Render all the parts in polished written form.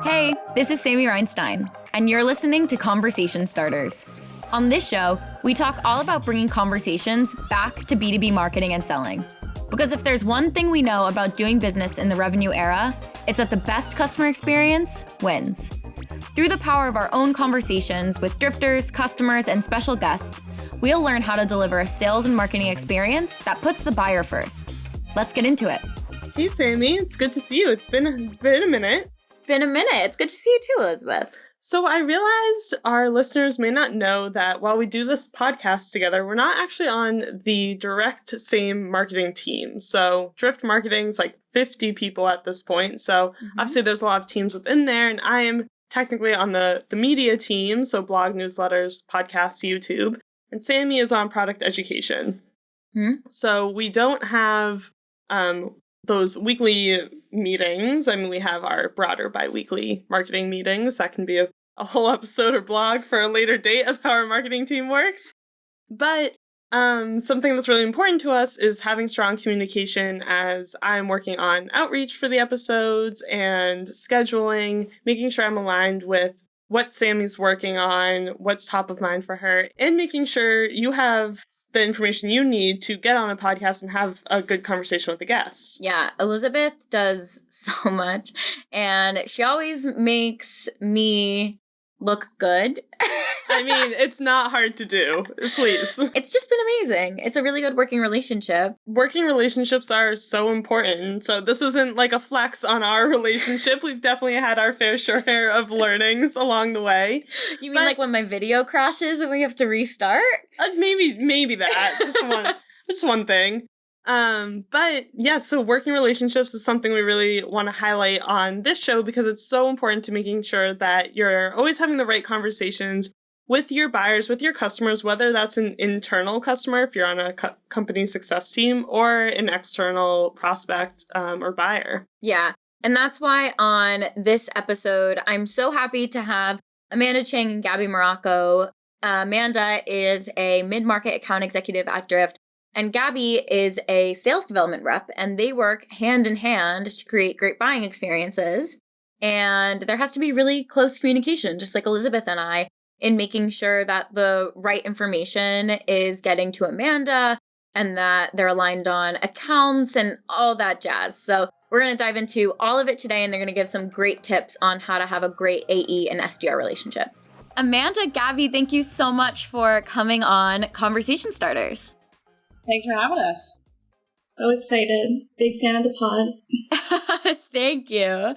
Hey, this is Sammy Reinstein, and you're listening to Conversation Starters. On this show, we talk all about bringing conversations back to B2B marketing and selling. Because if there's one thing we know about doing business in the revenue era, it's that the best customer experience wins. Through the power of our own conversations with drifters, customers, and special guests, we'll learn how to deliver a sales and marketing experience that puts the buyer first. Let's get into it. Hey, Sammy. It's good to see you. It's been a minute. It's good to see you too, Elizabeth. So I realized our listeners may not know that while we do this podcast together, we're not actually on the direct same marketing team. So Drift Marketing is like 50 people at this point. So obviously there's a lot of teams within there, and I am technically on the media team, so blog, newsletters, podcasts, YouTube, and Sammy is on product education. So we don't have those weekly meetings. I mean, we have our broader bi-weekly marketing meetings. That can be a whole episode or blog for a later date of how our marketing team works. But something that's really important to us is having strong communication, as I'm working on outreach for the episodes and scheduling, making sure I'm aligned with what Sammy's working on, what's top of mind for her, and making sure you have the information you need to get on a podcast and have a good conversation with the guest. Yeah, Elizabeth does so much, and she always makes me look good. I mean, it's not hard to do. Please. It's just been amazing. It's a really good working relationship. Working relationships are so important. So this isn't like a flex on our relationship. We've definitely had our fair share of learnings along the way. You mean like when my video crashes and we have to restart? Maybe that. Just one thing. But yeah, so working relationships is something we really want to highlight on this show because it's so important to making sure that you're always having the right conversations with your buyers, with your customers, whether that's an internal customer, if you're on a company success team, or an external prospect or buyer. Yeah. And that's why on this episode, I'm so happy to have Amanda, Chiang, and Gabrielle Marrocco. Amanda is a mid-market account executive at Drift, and Gabby is a sales development rep, and they work hand in hand to create great buying experiences. And there has to be really close communication, just like Elizabeth and I, in making sure that the right information is getting to Amanda and that they're aligned on accounts and all that jazz. So we're going to dive into all of it today, and they're going to give some great tips on how to have a great AE and SDR relationship. Amanda, Gabby, thank you so much for coming on Conversation Starters. Thanks for having us. So excited. Big fan of the pod. Thank you.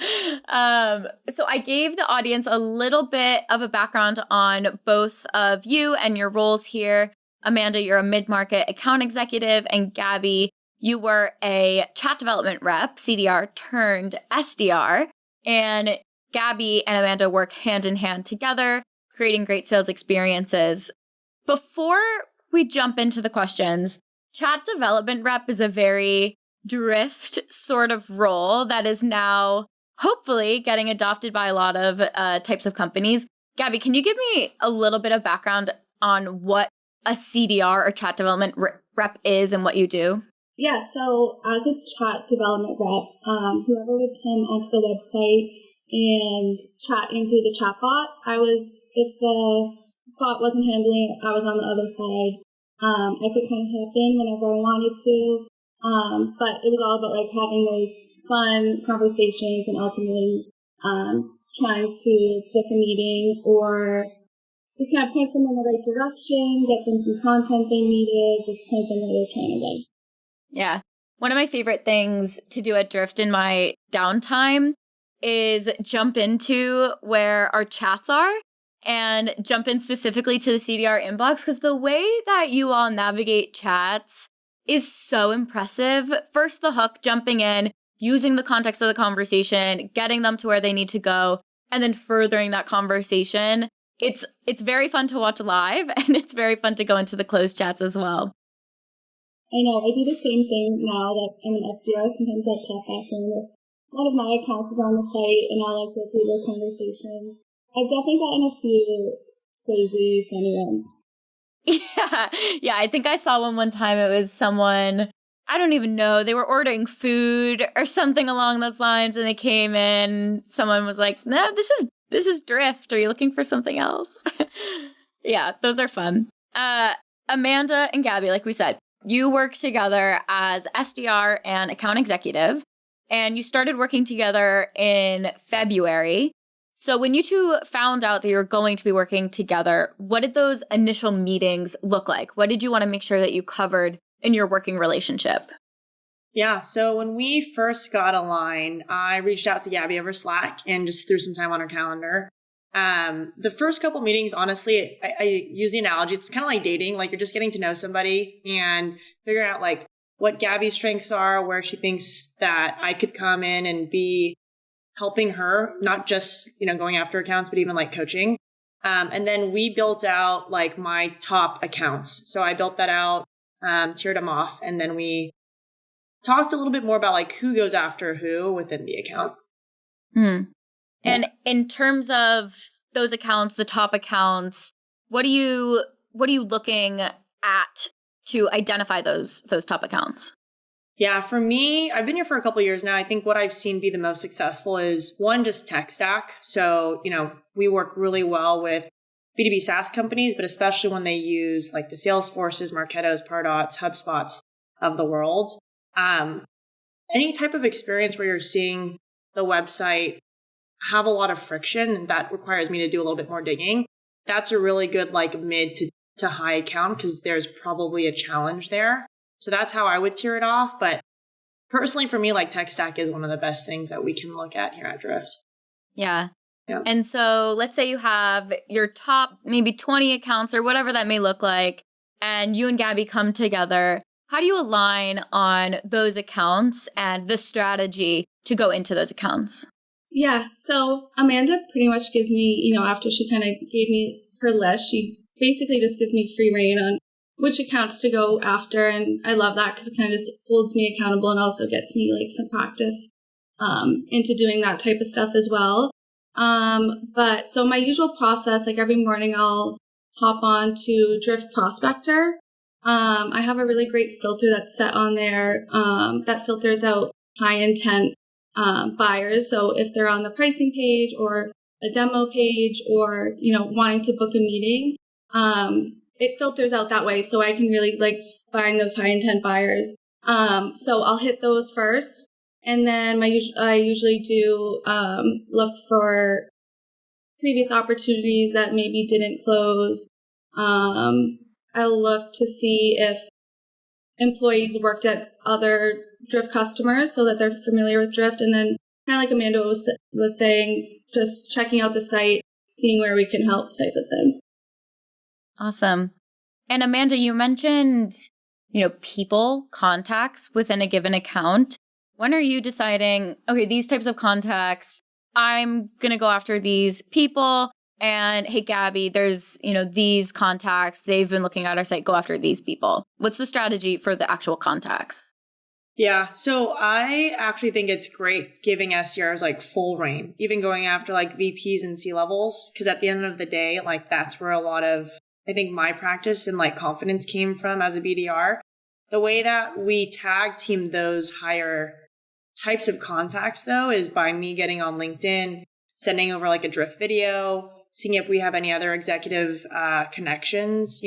So I gave the audience a little bit of a background on both of you and your roles here. Amanda, you're a mid-market account executive, and Gabby, you were a chat development rep, CDR turned SDR. And Gabby and Amanda work hand in hand together, creating great sales experiences. Before we jump into the questions, chat development rep is a very Drift sort of role that is now hopefully getting adopted by a lot of types of companies. Gabby, can you give me a little bit of background on what a CDR or chat development rep is and what you do? Yeah, so as a chat development rep, whoever would come onto the website and chat in through the chatbot, if the bot wasn't handling it, I was on the other side. I could kind of hop in whenever I wanted to. But it was all about like having those fun conversations and ultimately trying to book a meeting or just kind of point them in the right direction, get them some content they needed, just point them where they're trying to go. Yeah. One of my favorite things to do at Drift in my downtime is jump into where our chats are and jump in specifically to the CDR inbox, because the way that you all navigate chats is so impressive. First, the hook, jumping in, using the context of the conversation, getting them to where they need to go, and then furthering that conversation. It's very fun to watch live, and it's very fun to go into the closed chats as well. I know. I do the same thing now that I'm an SDR. Sometimes I'll pop back in with a lot of my accounts is on the site, and I'll go through their conversations. I've definitely gotten a few crazy, funny ones. Yeah. I think I saw one time. It was someone, I don't even know, they were ordering food or something along those lines, and they came in, someone was like, no, this is Drift. Are you looking for something else? Yeah, those are fun. Amanda and Gabby, like we said, you work together as SDR and account executive, and you started working together in February. So when you two found out that you were going to be working together, what did those initial meetings look like? What did you want to make sure that you covered in your working relationship? Yeah, so when we first got aligned, I reached out to Gabby over Slack and just threw some time on her calendar. The first couple meetings, honestly, I use the analogy. It's kind of like dating. Like, you're just getting to know somebody and figuring out like what Gabby's strengths are, where she thinks that I could come in and be helping her, not just, going after accounts, but even like coaching. And then we built out like my top accounts. So I built that out, tiered them off. And then we talked a little bit more about like who goes after who within the account. And in terms of those accounts, the top accounts, what are you looking at to identify those top accounts? Yeah, for me, I've been here for a couple of years now. I think what I've seen be the most successful is one, just tech stack. So, we work really well with B2B SaaS companies, but especially when they use like the Salesforces, Marketos, Pardots, HubSpots of the world. Any type of experience where you're seeing the website have a lot of friction, and that requires me to do a little bit more digging. That's a really good like mid to high account, because there's probably a challenge there. So that's how I would tier it off. But personally, for me, like tech stack is one of the best things that we can look at here at Drift. Yeah. And so let's say you have your top maybe 20 accounts or whatever that may look like, and you and Gabby come together. How do you align on those accounts and the strategy to go into those accounts? Yeah, so Amanda pretty much gives me, after she kind of gave me her list, she basically just gives me free reign on which accounts to go after. And I love that because it kind of just holds me accountable and also gets me like some practice into doing that type of stuff as well. But so my usual process, like every morning I'll hop on to Drift Prospector. I have a really great filter that's set on there that filters out high intent buyers. So if they're on the pricing page or a demo page or, wanting to book a meeting, it filters out that way. So I can really like find those high intent buyers. So I'll hit those first. And then I usually do look for previous opportunities that maybe didn't close. I'll look to see if employees worked at other Drift customers so that they're familiar with Drift. And then kind of like Amanda was saying, just checking out the site, seeing where we can help type of thing. Awesome. And Amanda, you mentioned, people, contacts within a given account. When are you deciding, okay, these types of contacts, I'm going to go after these people, and hey, Gabby, there's, these contacts, they've been looking at our site, go after these people. What's the strategy for the actual contacts? Yeah, so I actually think it's great giving SDRs like full reign, even going after like VPs and C-levels, because at the end of the day, like that's where a lot of, I think, my practice and like confidence came from as a BDR. The way that we tag team those higher types of contacts, though, is by me getting on LinkedIn, sending over like a Drift video, seeing if we have any other executive connections,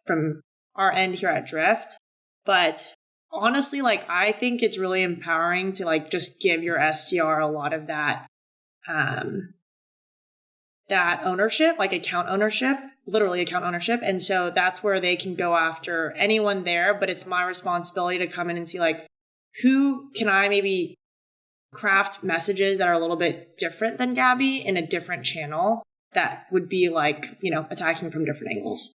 from our end here at Drift. But honestly, like, I think it's really empowering to like just give your SDR a lot of that, that ownership, like account ownership, literally account ownership. And so that's where they can go after anyone there, but it's my responsibility to come in and see like, who can I maybe craft messages that are a little bit different than Gabby in a different channel that would be like, attacking from different angles.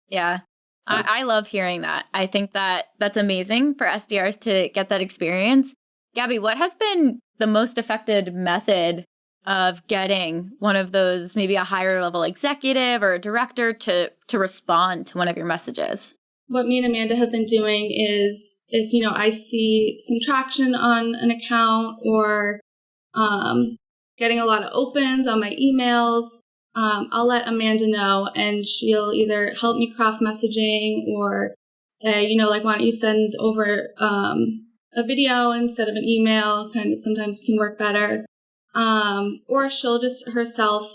Yeah. I love hearing that. I think that that's amazing for SDRs to get that experience. Gabby, what has been the most effective method of getting one of those, maybe a higher level executive or a director to respond to one of your messages? What me and Amanda have been doing is if, I see some traction on an account or getting a lot of opens on my emails, I'll let Amanda know, and she'll either help me craft messaging or say, like, why don't you send over a video instead of an email, kind of sometimes can work better. Or she'll just herself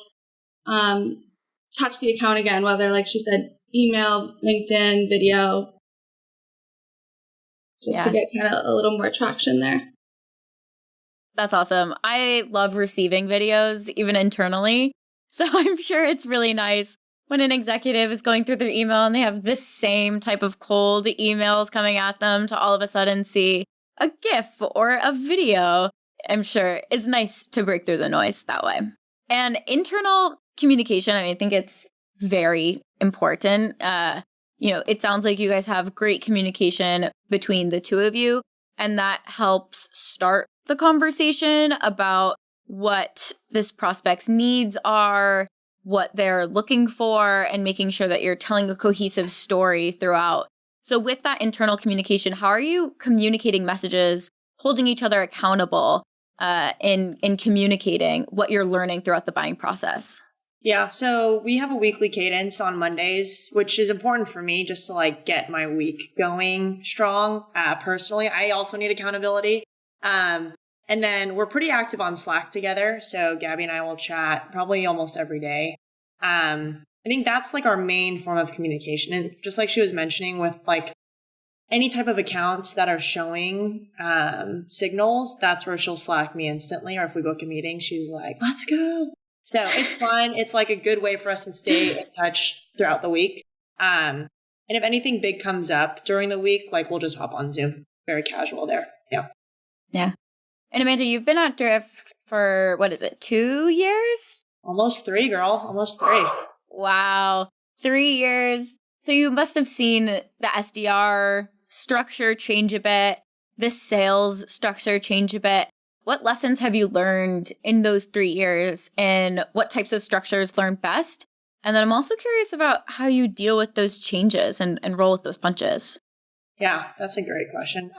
touch the account again, whether, like she said, email, LinkedIn, video, just to get kind of a little more traction there. That's awesome. I love receiving videos, even internally. So I'm sure it's really nice when an executive is going through their email and they have this same type of cold emails coming at them to all of a sudden see a GIF or a video. I'm sure it's nice to break through the noise that way. And internal communication, I think it's very important. It sounds like you guys have great communication between the two of you, and that helps start the conversation about what this prospect's needs are, what they're looking for, and making sure that you're telling a cohesive story throughout. So with that internal communication, how are you communicating messages, holding each other accountable in communicating what you're learning throughout the buying process? Yeah, so we have a weekly cadence on Mondays, which is important for me just to like get my week going strong. Personally, I also need accountability. And then we're pretty active on Slack together. So Gabby and I will chat probably almost every day. I think that's like our main form of communication. And just like she was mentioning with like any type of accounts that are showing signals, that's where she'll Slack me instantly. Or if we book a meeting, she's like, let's go. So it's fun. It's like a good way for us to stay in touch throughout the week. And if anything big comes up during the week, like we'll just hop on Zoom. Very casual there. Yeah. Yeah. And Amanda, you've been at Drift for, 2 years? Almost 3, girl. Almost 3. Wow. 3 years. So you must have seen the SDR structure change a bit, the sales structure change a bit. What lessons have you learned in those 3 years, and what types of structures learn best? And then I'm also curious about how you deal with those changes and roll with those punches. Yeah, that's a great question.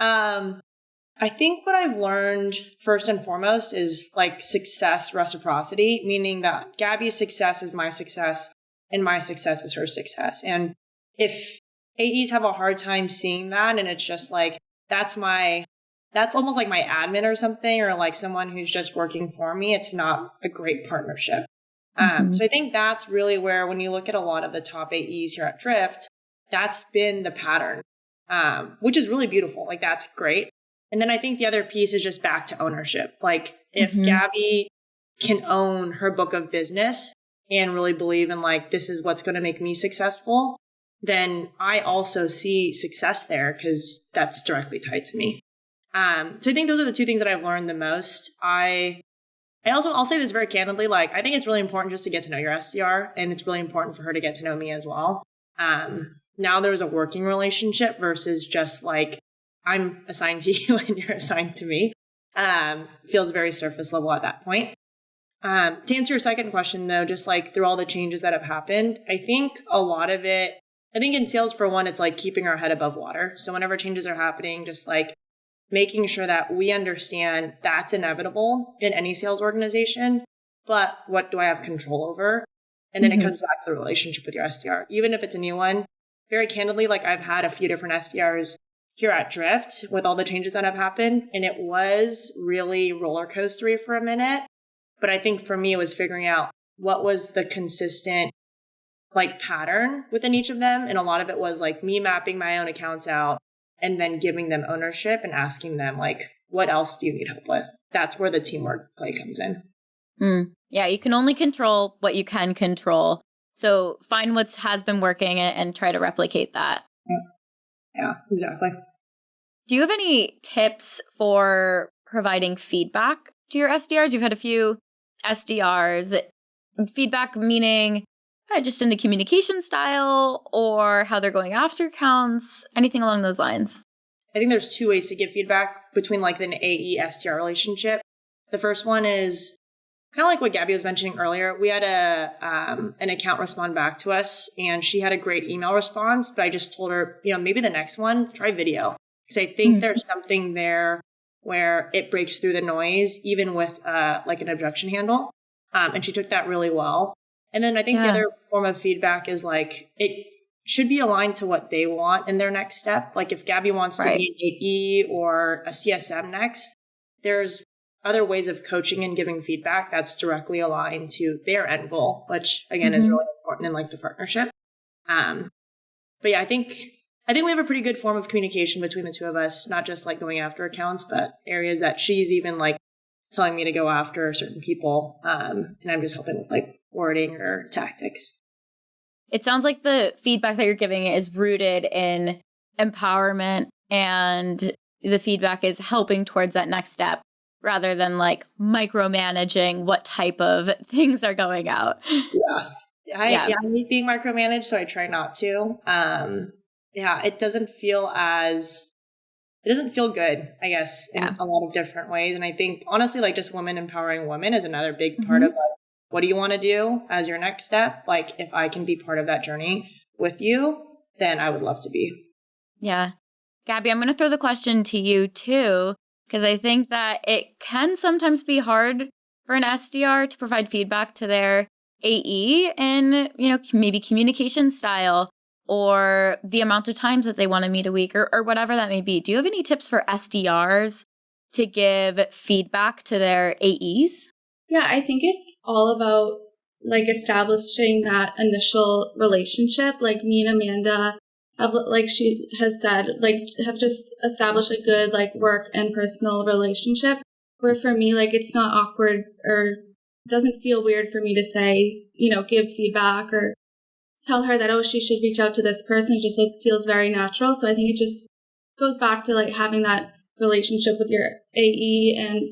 I think what I've learned first and foremost is like success reciprocity, meaning that Gabby's success is my success and my success is her success. And if AEs have a hard time seeing that, and it's just like, that's almost like my admin or something, or like someone who's just working for me, it's not a great partnership. So I think that's really where, when you look at a lot of the top AEs here at Drift, that's been the pattern, which is really beautiful. Like, that's great. And then I think the other piece is just back to ownership. Like, if Gabby can own her book of business and really believe in like, this is what's going to make me successful, then I also see success there because that's directly tied to me. So I think those are the two things that I've learned the most. I'll say this very candidly, like, I think it's really important just to get to know your SDR, and it's really important for her to get to know me as well. Now there's a working relationship versus just like, I'm assigned to you and you're assigned to me. Feels very surface level at that point. To answer your second question though, just like through all the changes that have happened, I think a lot of it, I think in sales for one, it's like keeping our head above water. So whenever changes are happening, just like making sure that we understand that's inevitable in any sales organization, but what do I have control over? And then it comes back to the relationship with your SDR. Even if it's a new one, very candidly, like I've had a few different SDRs here at Drift with all the changes that have happened, and it was really roller coastery for a minute. But I think for me, it was figuring out what was the consistent like pattern within each of them. And a lot of it was like me mapping my own accounts out and then giving them ownership and asking them like, what else do you need help with? That's where the teamwork play comes in. Yeah, you can only control what you can control. So find what has been working and try to replicate that. Yeah, exactly. Do you have any tips for providing feedback to your SDRs? You've had a few SDRs. Feedback meaning just in the communication style or how they're going after accounts, anything along those lines? I think there's 2 ways to give feedback between like an AE SDR relationship. The first one is kind of like what Gabby was mentioning earlier. We had an account respond back to us, and she had a great email response, but I just told her, maybe the next one, try video. Because I think there's something there where it breaks through the noise, even with like an objection handle. And she took that really well. And then I think the other form of feedback is like, should be aligned to what they want in their next step. Like if Gabby wants to be an AE or a CSM next, there's other ways of coaching and giving feedback that's directly aligned to their end goal, which again is really important in like the partnership. But yeah, I think we have a pretty good form of communication between the two of us, not just like going after accounts, but areas that she's even like telling me to go after certain people. And I'm just helping with like wording or tactics. It sounds like the feedback that you're giving is rooted in empowerment, and the feedback is helping towards that next step rather than like micromanaging what type of things are going out. Yeah. I hate being micromanaged, so I try not to. It doesn't feel good, I guess, in a lot of different ways. And I think honestly, like just women empowering women is another big part of like, what do you want to do as your next step? Like if I can be part of that journey with you, then I would love to be. Yeah. Gabby, I'm going to throw the question to you too, because I think that it can sometimes be hard for an SDR to provide feedback to their AE and, maybe communication style or the amount of times that they want to meet a week or whatever that may be. Do you have any tips for SDRs to give feedback to their AEs? Yeah, I think it's all about like establishing that initial relationship. Like me and Amanda have, like she has said, like have just established a good like work and personal relationship. Where for me, like it's not awkward or doesn't feel weird for me to say, give feedback or tell her that, she should reach out to this person. It just like feels very natural. So I think it just goes back to like having that relationship with your AE and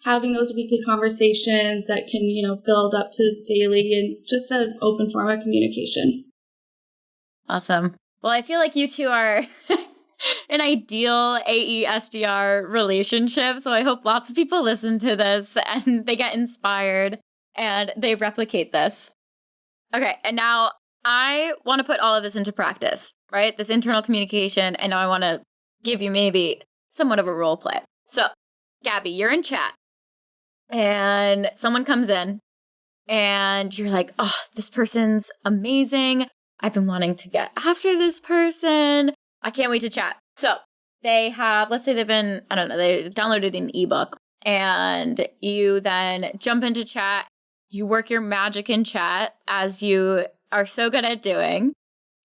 having those weekly conversations that can, build up to daily and just an open form of communication. Awesome. Well, I feel like you two are an ideal AE SDR relationship. So I hope lots of people listen to this and they get inspired and they replicate this. Okay. And now I want to put all of this into practice, right? This internal communication. And now I want to give you maybe somewhat of a role play. So Gabby, you're in chat and someone comes in and you're like, oh, this person's amazing. I've been wanting to get after this person. I can't wait to chat. So they have, let's say they downloaded an ebook and you then jump into chat. You work your magic in chat as you are so good at doing.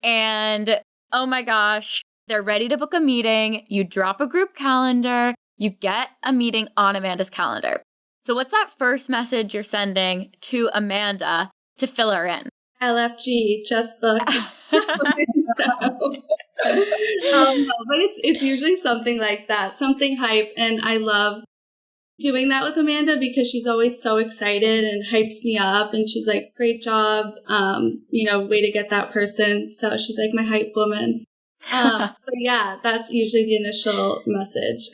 And oh my gosh, they're ready to book a meeting. You drop a group calendar. You get a meeting on Amanda's calendar. So what's that first message you're sending to Amanda to fill her in? LFG, just booked. But it's usually something like that, something hype. And I love doing that with Amanda because she's always so excited and hypes me up. And she's like, great job, way to get that person. So she's like my hype woman. But yeah, that's usually the initial message.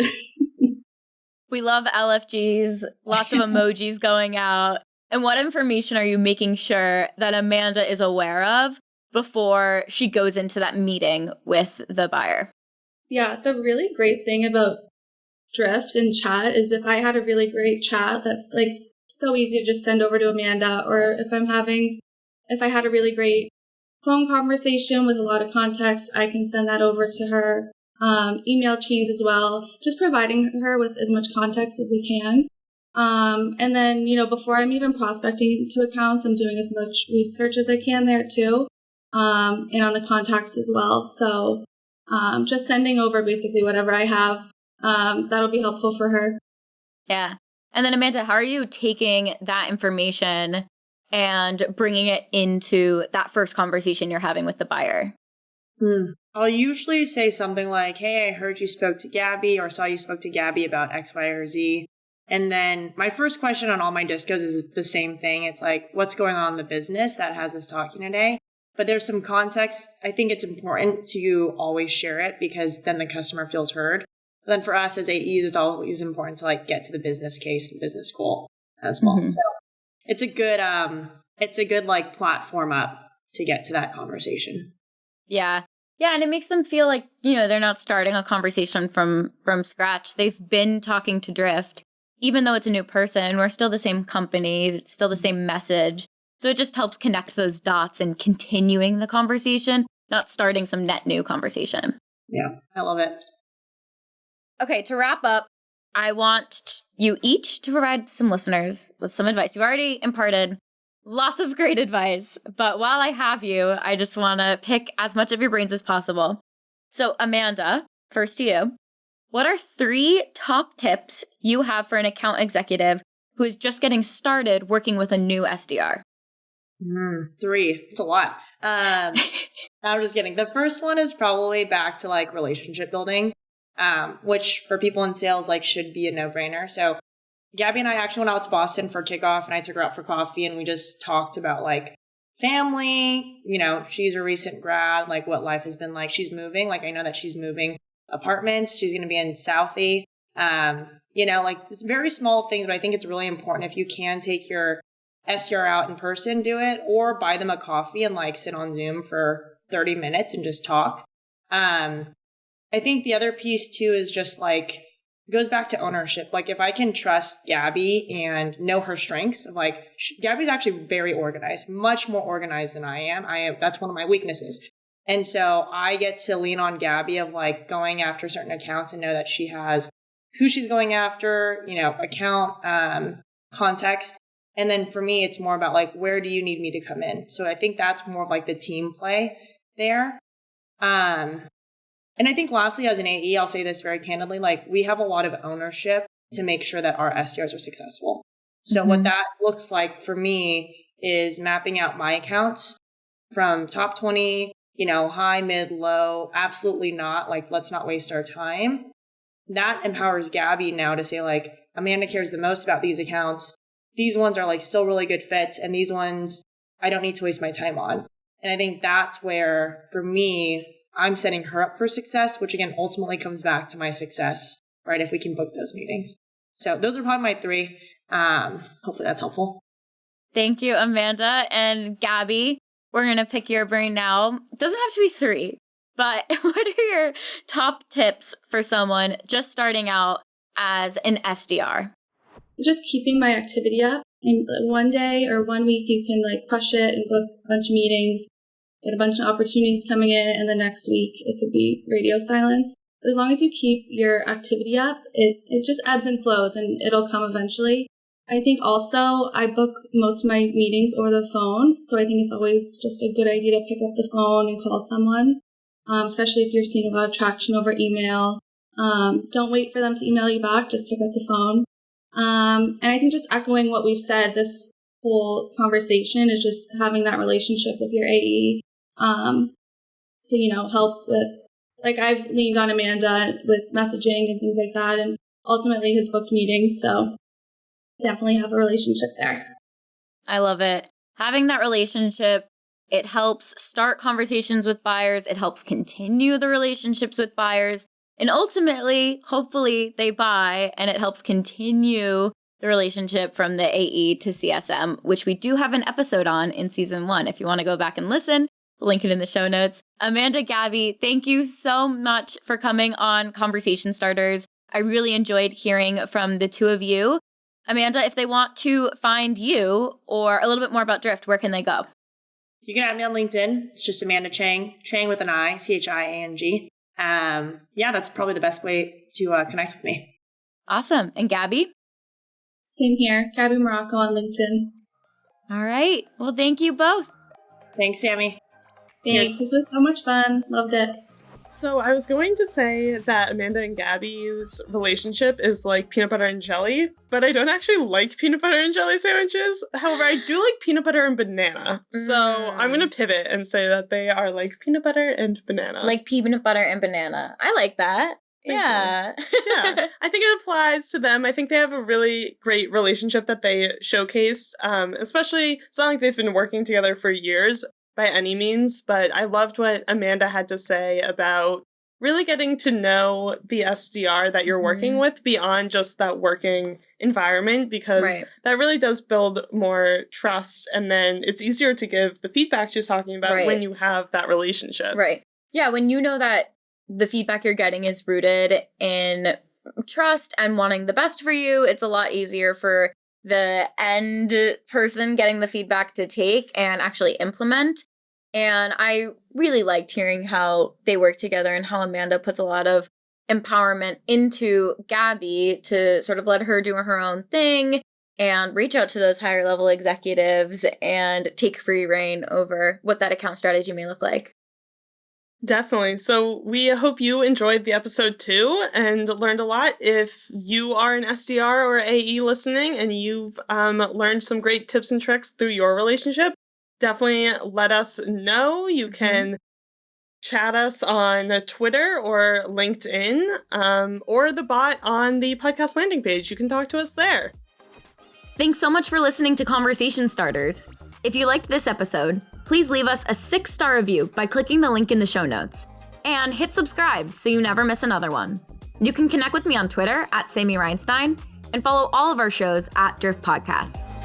We love LFGs, lots of emojis going out. And what information are you making sure that Amanda is aware of before she goes into that meeting with the buyer? Yeah, the really great thing about Drift and chat is if I had a really great chat that's like so easy to just send over to Amanda, or if I had a really great phone conversation with a lot of context, I can send that over to her. Email chains as well, just providing her with as much context as we can. And then, before I'm even prospecting to accounts, I'm doing as much research as I can there too, and on the contacts as well. So just sending over basically whatever I have, that'll be helpful for her. Yeah. And then Amanda, how are you taking that information and bringing it into that first conversation you're having with the buyer? I'll usually say something like, hey, I heard you spoke to Gabby or saw you spoke to Gabby about X, Y, or Z. And then my first question on all my discos is the same thing. It's like, what's going on in the business that has us talking today? But there's some context. I think it's important to always share it because then the customer feels heard. But then for us as AEs, it's always important to like get to the business case and business goal as well. So it's a good like platform up to get to that conversation. Yeah. Yeah. And it makes them feel like, they're not starting a conversation from scratch. They've been talking to Drift. Even though it's a new person, we're still the same company. It's still the same message. So it just helps connect those dots and continuing the conversation not starting some net new conversation. Yeah, I love it. Okay, to wrap up, I want you each to provide some listeners with some advice. You've already imparted lots of great advice, but while I have you, I just want to pick as much of your brains as possible. So Amanda, first to you. What are 3 top tips you have for an account executive who is just getting started working with a new SDR? 3. It's a lot. I'm just kidding. The first one is probably back to like relationship building, which for people in sales like should be a no-brainer. So Gabby and I actually went out to Boston for kickoff, and I took her out for coffee, and we just talked about like family. You know, she's a recent grad, like what life has been like. She's moving. Like I know that she's moving apartments. She's going to be in Southie. You know, like it's very small things, but I think it's really important if you can take your SDR out in person, do it, or buy them a coffee and like sit on Zoom for 30 minutes and just talk. I think the other piece too is just like, goes back to ownership. Like if I can trust Gabby and know her strengths, of like Gabby's actually very organized, much more organized than I am. That's one of my weaknesses. And so I get to lean on Gabby of like going after certain accounts and know that she has who she's going after, you know, account, context. And then for me, it's more about like, where do you need me to come in? So I think that's more of like the team play there. And I think lastly, as an AE, I'll say this very candidly, like we have a lot of ownership to make sure that our SDRs are successful. So what that looks like for me is mapping out my accounts from top 20, you know, high, mid, low, absolutely not. Like, let's not waste our time. That empowers Gabby now to say like, Amanda cares the most about these accounts. These ones are like still really good fits, and these ones I don't need to waste my time on. And I think that's where, for me, I'm setting her up for success, which again, ultimately comes back to my success, right? If we can book those meetings. So those are probably my 3. Hopefully that's helpful. Thank you, Amanda. And Gabby, we're going to pick your brain now. It doesn't have to be 3, but what are your top tips for someone just starting out as an SDR? Just keeping my activity up. And one day or 1 week, you can like crush it and book a bunch of meetings, get a bunch of opportunities coming in, and the next week it could be radio silence. But as long as you keep your activity up, it just ebbs and flows, and it'll come eventually. I think also I book most of my meetings over the phone, so I think it's always just a good idea to pick up the phone and call someone, especially if you're seeing a lot of traction over email. Don't wait for them to email you back, just pick up the phone. And I think just echoing what we've said, this whole conversation is just having that relationship with your AE to, you know, help with, like I've leaned on Amanda with messaging and things like that, and ultimately has booked meetings. So definitely have a relationship there. I love it. Having that relationship, it helps start conversations with buyers. It helps continue the relationships with buyers. And ultimately, hopefully they buy, and it helps continue the relationship from the AE to CSM, which we do have an episode on in season 1. If you want to go back and listen, we'll link it in the show notes. Amanda, Gabby, thank you so much for coming on Conversation Starters. I really enjoyed hearing from the 2 of you. Amanda, if they want to find you or a little bit more about Drift, where can they go? You can add me on LinkedIn. It's just Amanda Chiang, Chiang with an I, Chiang. Yeah, that's probably the best way to connect with me. Awesome. And Gabby? Same here. Gabrielle Marrocco on LinkedIn. All right. Well, thank you both. Thanks, Sammy. Thanks. Cheers. This was so much fun. Loved it. So I was going to say that Amanda and Gabby's relationship is like peanut butter and jelly, but I don't actually like peanut butter and jelly sandwiches. However, I do like peanut butter and banana. So I'm going to pivot and say that they are like peanut butter and banana. Like peanut butter and banana. I like that. Yeah. Yeah, I think it applies to them. I think they have a really great relationship that they showcased, especially, it's not like they've been working together for years by any means, but I loved what Amanda had to say about really getting to know the SDR that you're working with beyond just that working environment, because that really does build more trust, and then it's easier to give the feedback she's talking about when you have that relationship. Right. Yeah, when you know that the feedback you're getting is rooted in trust and wanting the best for you, it's a lot easier for the end person getting the feedback to take and actually implement. And I really liked hearing how they work together and how Amanda puts a lot of empowerment into Gabby to sort of let her do her own thing and reach out to those higher level executives and take free reign over what that account strategy may look like. Definitely. So we hope you enjoyed the episode too and learned a lot. If you are an SDR or AE listening and you've learned some great tips and tricks through your relationship, definitely let us know. You can chat us on Twitter or LinkedIn or the bot on the podcast landing page. You can talk to us there. Thanks so much for listening to Conversation Starters. If you liked this episode, please leave us a 6-star review by clicking the link in the show notes. And hit subscribe so you never miss another one. You can connect with me on Twitter @SamieReinstein and follow all of our shows @Drift Podcasts.